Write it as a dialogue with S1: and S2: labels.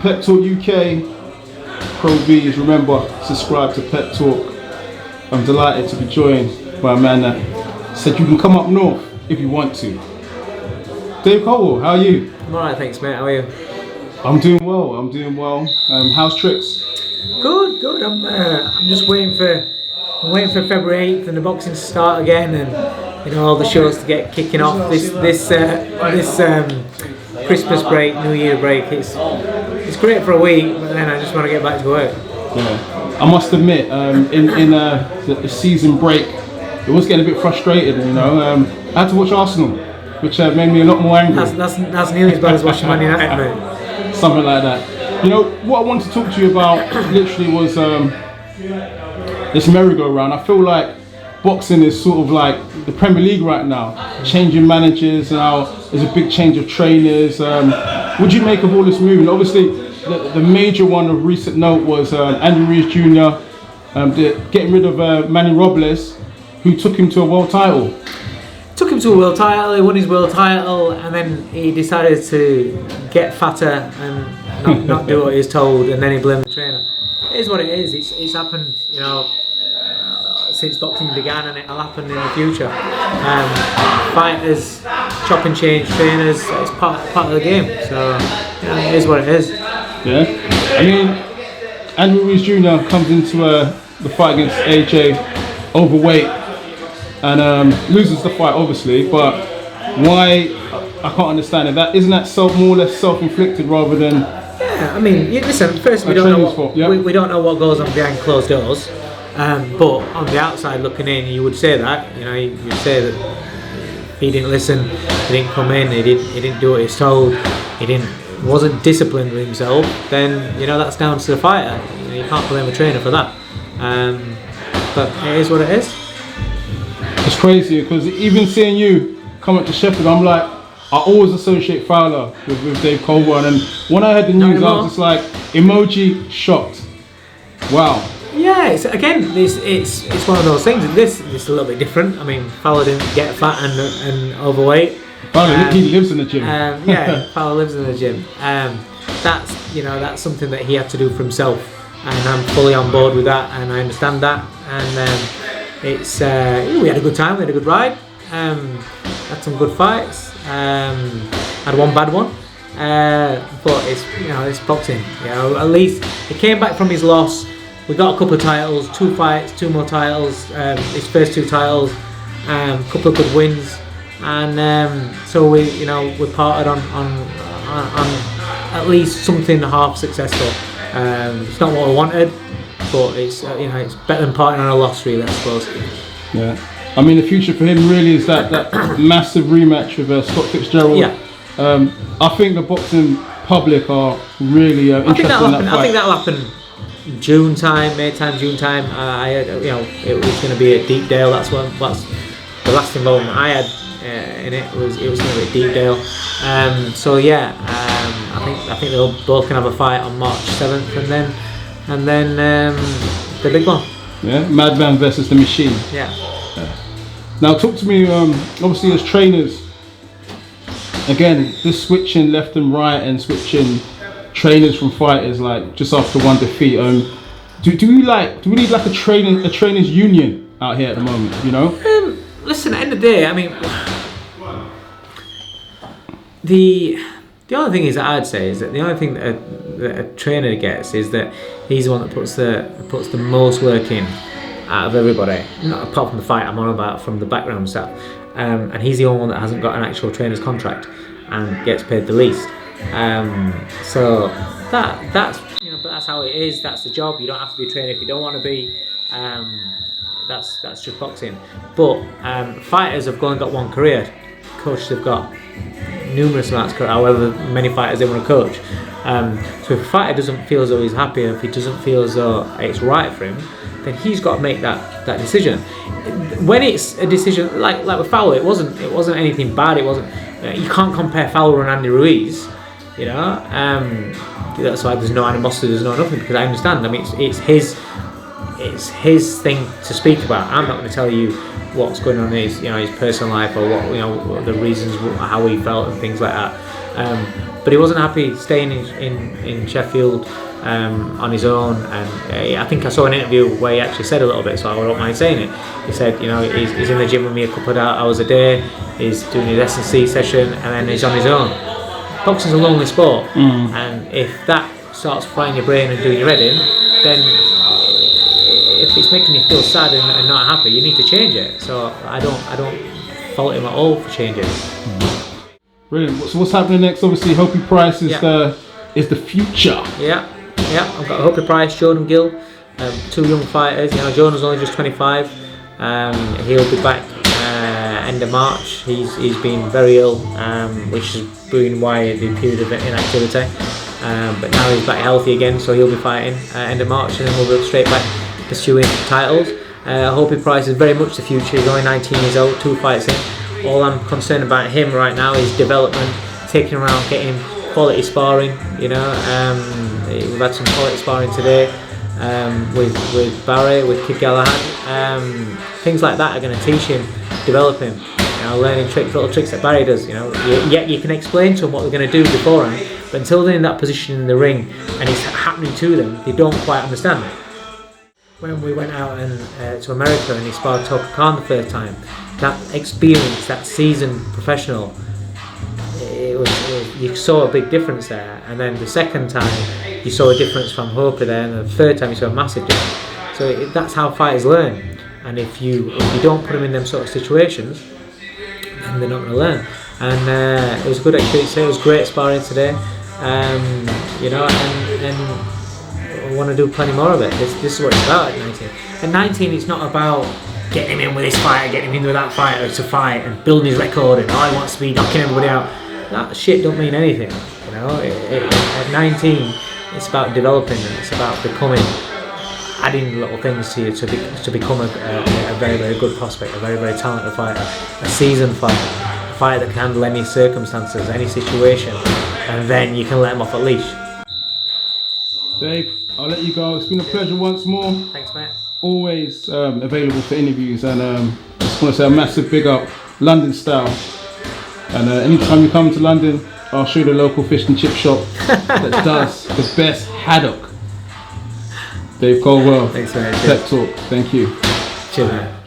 S1: Pet Talk UK, Pro Beez. Remember, subscribe to Pet Talk. I'm delighted to be joined by a man that said you can come up north if you want to. Dave Coldwell, how are you?
S2: I'm alright, thanks mate, how are you?
S1: I'm doing well. How's tricks?
S2: Good. I'm just waiting for February 8th and the boxing to start again, and all the shows to get kicking off. This Christmas break, New Year break. It's great for a week, but then I just want to get back to work.
S1: Yeah. I must admit, in the season break, it was getting a bit frustrated. I had to watch Arsenal, which made me a lot more angry.
S2: That's nearly as bad as watching Man United, mate.
S1: Something like that. What I wanted to talk to you about literally was this merry-go-round. I feel like boxing is sort of like the Premier League right now, changing managers. Now there's a big change of trainers. What do you make of all this movement? Obviously, the major one of recent note was Andy Ruiz Jr. Getting rid of Manny Robles, who took him to a world title.
S2: Took him to a world title, he won his world title, and then he decided to get fatter and not do what he was told, and then he blamed the trainer. It is what it is. It's happened, since boxing began, and it'll happen in the future. Fighters chop and change trainers. It's part of the game. So it is what it is.
S1: Yeah. I mean, Andy Ruiz Jr. comes into the fight against AJ overweight and loses the fight, obviously. But why? I can't understand it. Isn't that more or less self-inflicted rather than?
S2: Yeah. I mean, listen. First, we don't know what goes on behind closed doors. But on the outside looking in, you would say that. You'd say that he didn't listen, he didn't come in, he didn't do what he was told, wasn't disciplined with himself. Then that's down to the fighter. You can't blame a trainer for that. But it is what it is.
S1: It's crazy because even seeing you come up to Sheffield, I'm like, I always associate Fowler with Dave Coldwell, and when I heard the news, I was just like, emoji shocked. Wow.
S2: Yeah, it's one of those things. This is a little bit different. I mean, Fowler didn't get fat and overweight.
S1: Fowler, he lives in the gym.
S2: Fowler lives in the gym. That's something that he had to do for himself, and I'm fully on board with that, and I understand that. And we had a good time, we had a good ride. Had some good fights. Had one bad one. But it's boxing. At least he came back from his loss. We got a couple of titles, 2 fights, 2 more titles, his first 2 titles, couple of good wins, and so we parted on at least something half successful. It's not what I wanted, but it's it's better than parting on a loss, really, I suppose.
S1: Yeah, I mean the future for him really is that massive rematch with Scott Fitzgerald.
S2: Yeah.
S1: I think the boxing public are really interested in that fight.
S2: I think that'll happen. June time, May time, June time. I had, it was going to be at Deepdale. That's the last involvement I had in it. Was going to be at Deepdale. I think they'll both can have a fight on March 7th, and then the big one.
S1: Yeah, Madman versus the Machine.
S2: Yeah.
S1: Now talk to me. Obviously, as trainers, again, this switching left and right and switching trainers from fighters, like just after one defeat. Do we need like a trainers union out here at the moment?
S2: Listen, at the end of the day, I mean, the only thing is that I'd say is that the only thing that a trainer gets is that he's the one that puts the most work in out of everybody. Not apart from the fight I'm on about, from the background stuff, and he's the only one that hasn't got an actual trainer's contract and gets paid the least. So that's but that's how it is. That's the job. You don't have to be a trainer if you don't want to be. That's just boxing. But fighters have gone and got one career. Coaches have got numerous amounts of career, however many fighters they want to coach. So if a fighter doesn't feel as though he's happy, if he doesn't feel as though it's right for him, then he's got to make that decision. When it's a decision like with Fowler, it wasn't anything bad. It wasn't. You can't compare Fowler and Andy Ruiz. That's why there's no animosity, there's no nothing, because I understand. I mean, it's his thing to speak about. I'm not going to tell you what's going on in his personal life, or what the reasons how he felt and things like that. but he wasn't happy staying in Sheffield on his own. And I think I saw an interview where he actually said a little bit, so I don't mind saying it. He said, you know, he's in the gym with me a couple of hours a day, he's doing his S&C session, and then he's on his own. Boxing's a lonely sport, and if that starts frying your brain and doing your head in, then if it's making you feel sad and not happy, you need to change it. So I don't fault him at all for changing.
S1: Brilliant. So what's happening next? Obviously, Hopey Price is the future.
S2: Yeah. I've got Hopey Price, Jordan Gill, two young fighters. You know, Jordan's only just 25. He'll be back end of March. He's been very ill, which has been why the period of inactivity. But now he's back healthy again, so he'll be fighting end of March, and then we'll go straight back pursuing titles. Hopey Price is very much the future. He's only 19 years old, 2 fights in. All I'm concerned about him right now is development, taking him around, getting him quality sparring. You know, we've had some quality sparring today with Barry, with Kid Galahad. Things like that are going to teach him, develop him. You know, learning little tricks that Barry does. You know, yet you can explain to them what they're going to do beforehand, but until they're in that position in the ring and it's happening to them, they don't quite understand it. When we went out to America and he sparred Toka Khan the first time, that experience, that seasoned professional, you saw a big difference there. And then the second time, you saw a difference from Hopey there, and the third time you saw a massive difference. So that's how fighters learn. And if you don't put them in them sort of situations, then they're not going to learn. And it was a good experience today. It was great sparring today. You know, and I want to do plenty more of it. This is what it's about at 19. At 19, it's not about getting him in with this fighter, getting him in with that fighter to fight and building his record and he wants to be knocking everybody out. That shit don't mean anything. You know, at 19, it's about developing and it's about becoming, adding little things to you to become a very, very good prospect, a very, very talented fighter, a seasoned fighter, a fighter that can handle any circumstances, any situation, and then you can let him off a leash.
S1: Dave, I'll let you go. It's been a pleasure once more.
S2: Thanks, mate.
S1: Always available for interviews, and I just want to say a massive big up, London style. And anytime you come to London, I'll show you the local fish and chip shop that does the best haddock. Dave Coldwell.
S2: Thanks, mate.
S1: Tech Talk. Thank you.
S2: Cheers, mate.